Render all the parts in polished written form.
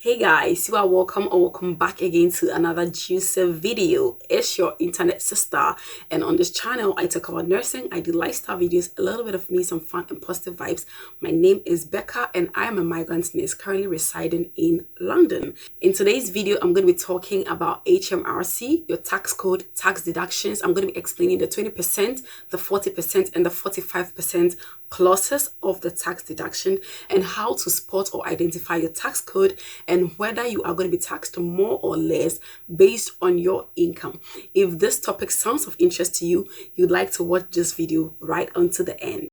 Hey guys, you are welcome or welcome back again to another juicy video. It's your internet sister, and on this channel I talk about nursing. I do lifestyle videos, a little bit of me, some fun and positive vibes. My name is Becca and I am a migrant nurse currently residing in London. In today's video I'm going to be talking about HMRC, your tax code, tax deductions. I'm going to be explaining the 20%, the 40% and the 45% clauses of the tax deduction, and how to spot or identify your tax code and whether you are going to be taxed more or less based on your income. If this topic sounds of interest to you, you'd like to watch this video right until the end.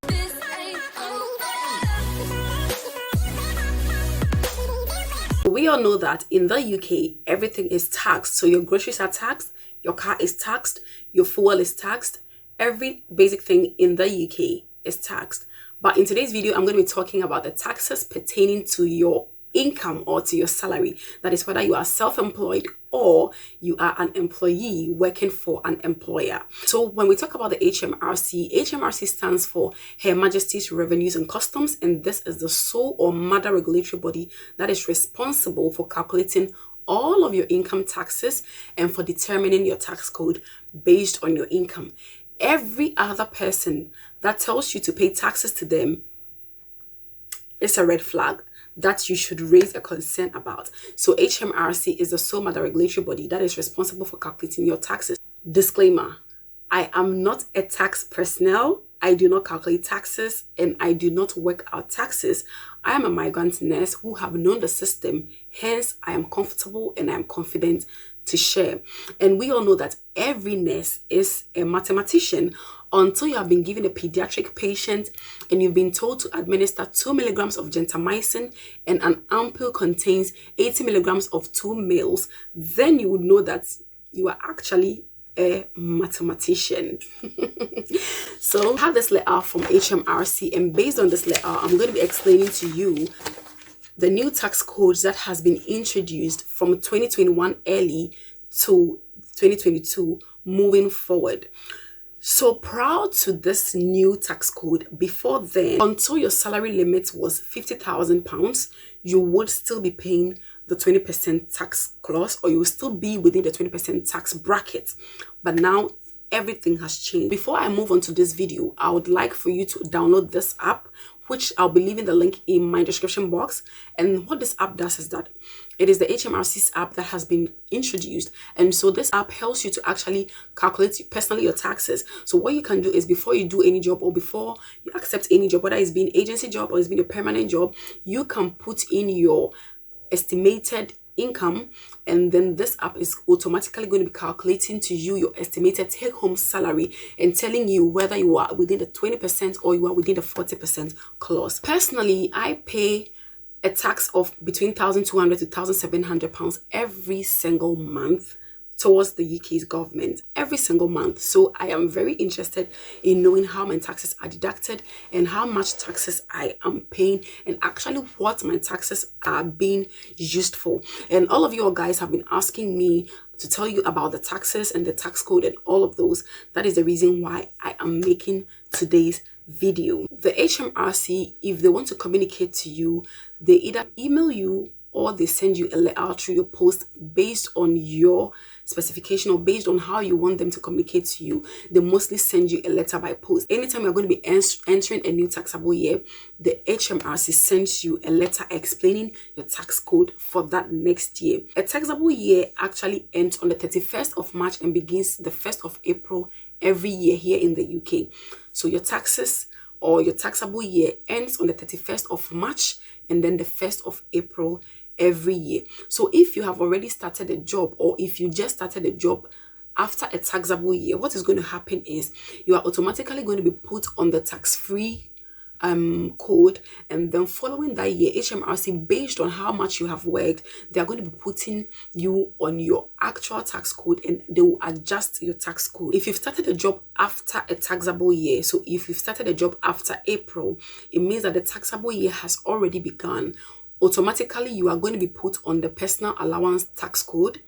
We all know that in the UK, everything is taxed. So your groceries are taxed, your car is taxed, your fuel is taxed, every basic thing in the UK is taxed. But in today's video, I'm going to be talking about the taxes pertaining to your income or to your salary. That is whether you are self-employed or you are an employee working for an employer. So when we talk about the HMRC stands for Her Majesty's Revenues and Customs, and this is the sole or mother regulatory body that is responsible for calculating all of your income taxes and for determining your tax code based on your income. Every other person that tells you to pay taxes to them is a red flag that you should raise a concern about. So HMRC is the sole mother regulatory body that is responsible for calculating your taxes. Disclaimer, I am not a tax personnel. I do not calculate taxes and I do not work out taxes. I am a migrant nurse who have known the system. Hence, I am comfortable and I am confident to share. And we all know that every nurse is a mathematician until you have been given a pediatric patient and you've been told to administer 2 milligrams of gentamicin and an ampoule contains 80 milligrams of 2 mils. Then you would know that you are actually a mathematician. So I have this letter from HMRC, and based on this letter I'm going to be explaining to you the new tax codes that has been introduced from 2021 early to 2022 moving forward. So prior to this new tax code, before then, until your salary limit was £50,000, you would still be paying the 20% tax clause, or you will still be within the 20% tax bracket. But now everything has changed. Before I move on to this video, I would like for you to download this app, which I'll be leaving the link in my description box. And what this app does is that it is the HMRC's app that has been introduced. And so this app helps you to actually calculate personally your taxes. So what you can do is, before you do any job or before you accept any job, whether it's been agency job or it's been a permanent job, you can put in your estimated income, and then this app is automatically going to be calculating to you your estimated take-home salary and telling you whether you are within the 20% or you are within the 40% clause. Personally, I pay a tax of between £1,200 to £1,700 every single month towards the UK's government, every single month. So I am very interested in knowing how my taxes are deducted and how much taxes I am paying and actually what my taxes are being used for. And all of you guys have been asking me to tell you about the taxes and the tax code and all of those. That is the reason why I am making today's video. The HMRC, if they want to communicate to you, they either email you or they send you a letter through your post based on your specification or based on how you want them to communicate to you. They mostly send you a letter by post. Anytime you're going to be entering a new taxable year, the HMRC sends you a letter explaining your tax code for that next year. A taxable year actually ends on the 31st of March and begins the 1st of April every year here in the UK. So your taxes or your taxable year ends on the 31st of March and then the 1st of April every year. So if you have already started a job, or if you just started a job after a taxable year, what is going to happen is you are automatically going to be put on the tax-free code, and then following that year, HMRC, based on how much you have worked, they are going to be putting you on your actual tax code and they will adjust your tax code. If you've started a job after a taxable year, so if you've started a job after April, it means that the taxable year has already begun. Automatically you are going to be put on the personal allowance tax code,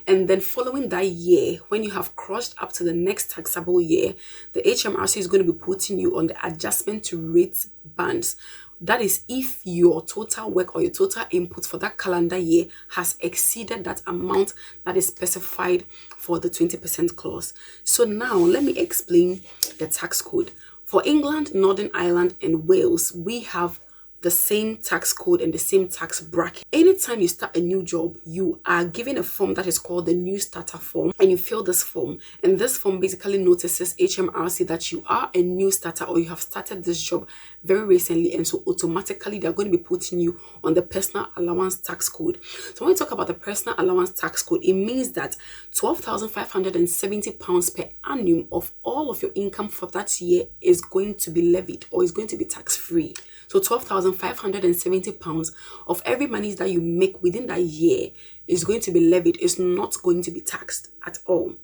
and then following that year, when you have crossed up to the next taxable year, the HMRC is going to be putting you on the adjustment to rate bands. That is if your total work or your total input for that calendar year has exceeded that amount that is specified for the 20% clause. So now let me explain the tax code. For England, Northern Ireland, and Wales, we have the same tax code and the same tax bracket. Anytime you start a new job, you are given a form that is called the new starter form, and you fill this form, and this form basically notices HMRC that you are a new starter or you have started this job very recently, and so automatically they're going to be putting you on the personal allowance tax code. So when we talk about the personal allowance tax code, it means that £12,570 per annum of all of your income for that year is going to be levied or is going to be tax-free. So £12,570 of every money that you make within that year is going to be levied, is not going to be taxed at all.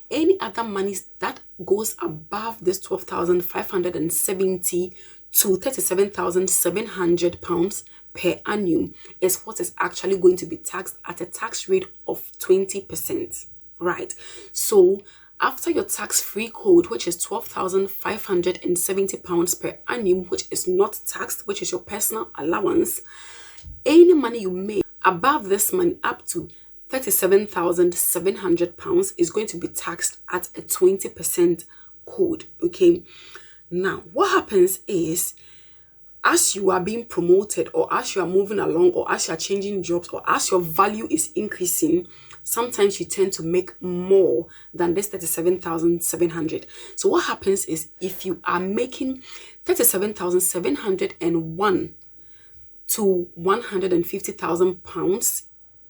Any other money that goes above this 12,570 to 37,700 pounds per annum is what is actually going to be taxed at a tax rate of 20%. Right? So after your tax-free code, which is £12,570 per annum, which is not taxed, which is your personal allowance, any money you make above this money up to £37,700 is going to be taxed at a 20% code. Okay, now what happens is, as you are being promoted, or as you are moving along, or as you are changing jobs, or as your value is increasing, sometimes you tend to make more than this 37,700. So what happens is, if you are making 37,701 to 150,000 pounds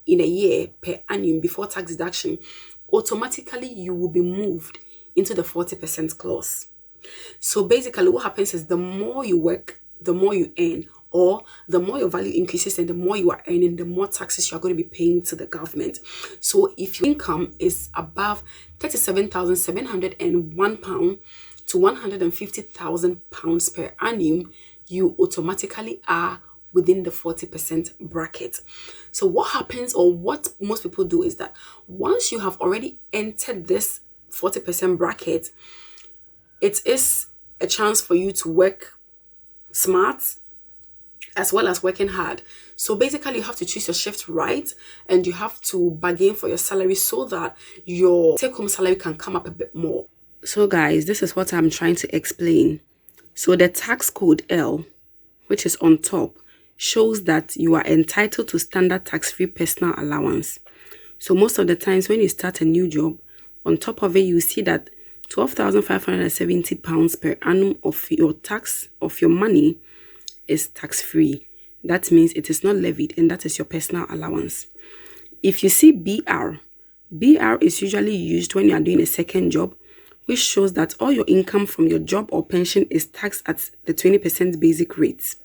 in a year per annum before tax deduction, automatically you will be moved into the 40% clause. So basically what happens is, the more you work, the more you earn, or the more your value increases and the more you are earning, the more taxes you are going to be paying to the government. So if your income is above £37,701 to £150,000 per annum, you automatically are within the 40% bracket. So what happens, or what most people do, is that once you have already entered this 40% bracket, it is a chance for you to work smart as well as working hard. So basically you have to choose your shift right, and you have to bargain for your salary so that your take-home salary can come up a bit more. So guys, this is what I'm trying to explain. So the tax code L, which is on top, shows that you are entitled to standard tax-free personal allowance. So most of the times when you start a new job, on top of it, you see that £12,570 per annum of your tax, of your money, is tax-free. That means it is not levied, and that is your personal allowance. If you see BR is usually used when you are doing a second job, which shows that all your income from your job or pension is taxed at the 20% basic rate,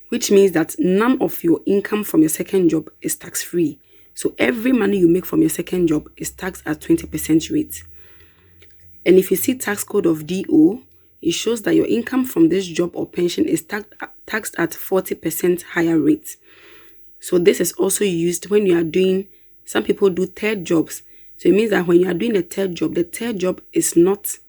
which means that none of your income from your second job is tax-free. So every money you make from your second job is taxed at 20% rate. And if you see tax code of DO, it shows that your income from this job or pension is taxed at 40% higher rate. So this is also used when you are doing, some people do third jobs. So it means that when you are doing the third job is not,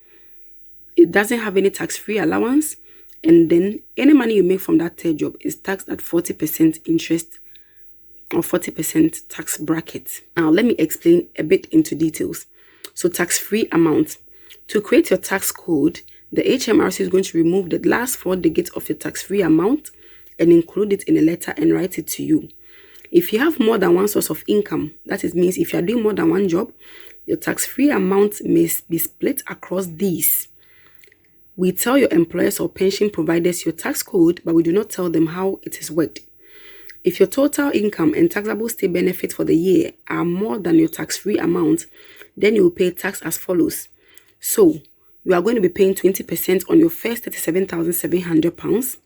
it doesn't have any tax-free allowance. And then any money you make from that third job is taxed at 40% interest or 40% tax bracket. Now let me explain a bit into details. So tax-free amount. To create your tax code, the HMRC is going to remove the last 4 digits of your tax-free amount and include it in a letter and write it to you. If you have more than one source of income, that means if you are doing more than one job, your tax-free amount may be split across these. We tell your employers or pension providers your tax code, but we do not tell them how it is worked. If your total income and taxable state benefit for the year are more than your tax-free amount, then you will pay tax as follows. So, you are going to be paying 20% on your first £37,700.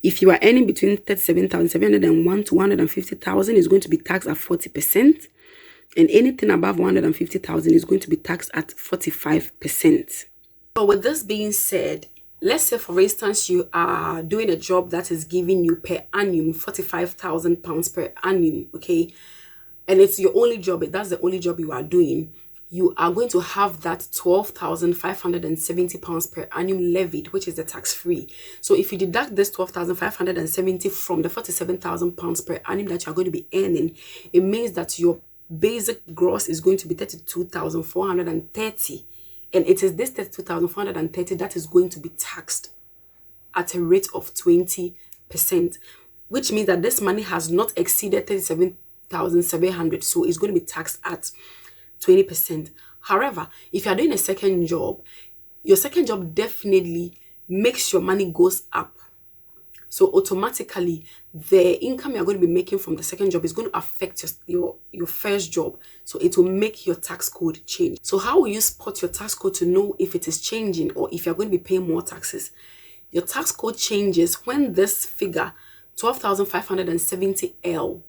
If you are earning between £37,701 to £150,000, is going to be taxed at 40%. And anything above £150,000 is going to be taxed at 45%. So with this being said, let's say for instance you are doing a job that is giving you per annum £45,000 per annum, okay, and it's your only job, that's the only job you are doing. you are going to have that £12,570 per annum levied, which is the tax-free. So if you deduct this 12,570 from the £47,000 per annum that you're going to be earning, it means that your basic gross is going to be 32,430, and it is this 32,430 that is going to be taxed at a rate of 20%, which means that this money has not exceeded 37,700, so it's going to be taxed at 20%. However, if you are doing a second job, your second job definitely makes your money goes up. So automatically, the income you're going to be making from the second job is going to affect your first job. So it will make your tax code change. So how will you spot your tax code to know if it is changing or if you're going to be paying more taxes? Your tax code changes when this figure, 12,570L,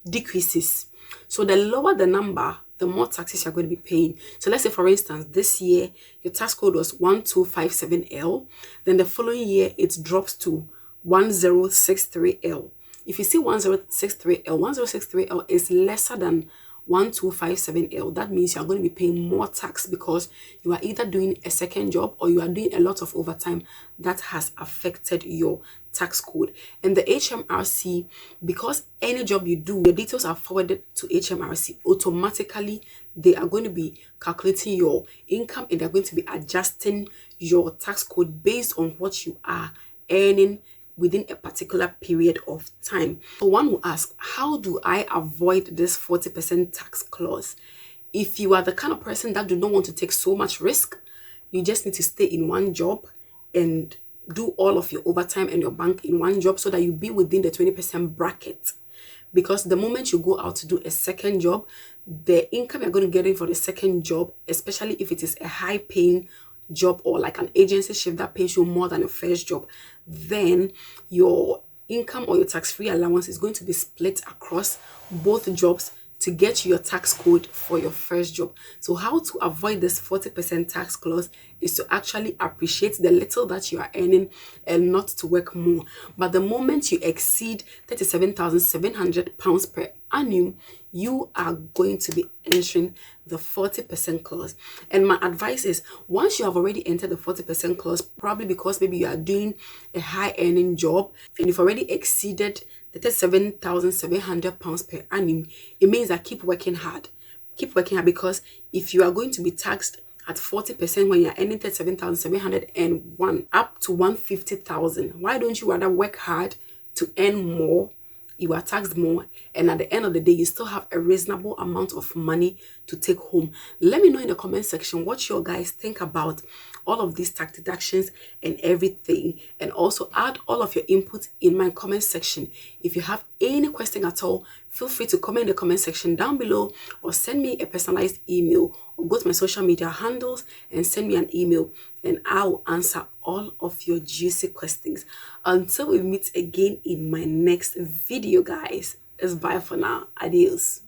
decreases. So the lower the number, the more taxes you're going to be paying. So let's say, for instance, this year, your tax code was 1257L. Then the following year, it drops to 1063L. If you see 1063L is lesser than 1257L. That means you are going to be paying more tax because you are either doing a second job or you are doing a lot of overtime that has affected your tax code. And the HMRC, because any job you do, your details are forwarded to HMRC, automatically they are going to be calculating your income and they're going to be adjusting your tax code based on what you are earning within a particular period of time. So one will ask, how do I avoid this 40% tax clause? If you are the kind of person that do not want to take so much risk, you just need to stay in one job and do all of your overtime and your bank in one job so that you be within the 20% bracket. Because the moment you go out to do a second job, the income you're going to get in for the second job, especially if it is a high paying job or like an agency shift that pays you more than a first job, then your income or your tax-free allowance is going to be split across both jobs to get your tax code for your first job. So how to avoid this 40% tax clause is to actually appreciate the little that you are earning and not to work more. But the moment you exceed £37,700 per annum, you are going to be entering the 40% clause. And my advice is, once you have already entered the 40% clause, probably because maybe you are doing a high earning job and you've already exceeded the £37,700 per annum, it means that keep working hard. Keep working hard, because if you are going to be taxed at 40% when you're earning 37,701 up to 150,000, why don't you rather work hard to earn more? You are taxed more, and at the end of the day, you still have a reasonable amount of money to take home. Let me know in the comment section what you guys think about all of these tax deductions and everything, and also add all of your input in my comment section. If you have any question at all, feel free to comment in the comment section down below, or send me a personalized email, or go to my social media handles and send me an email, and I'll answer all of your juicy questions. Until we meet again in my next video, guys, it's bye for now. Adios.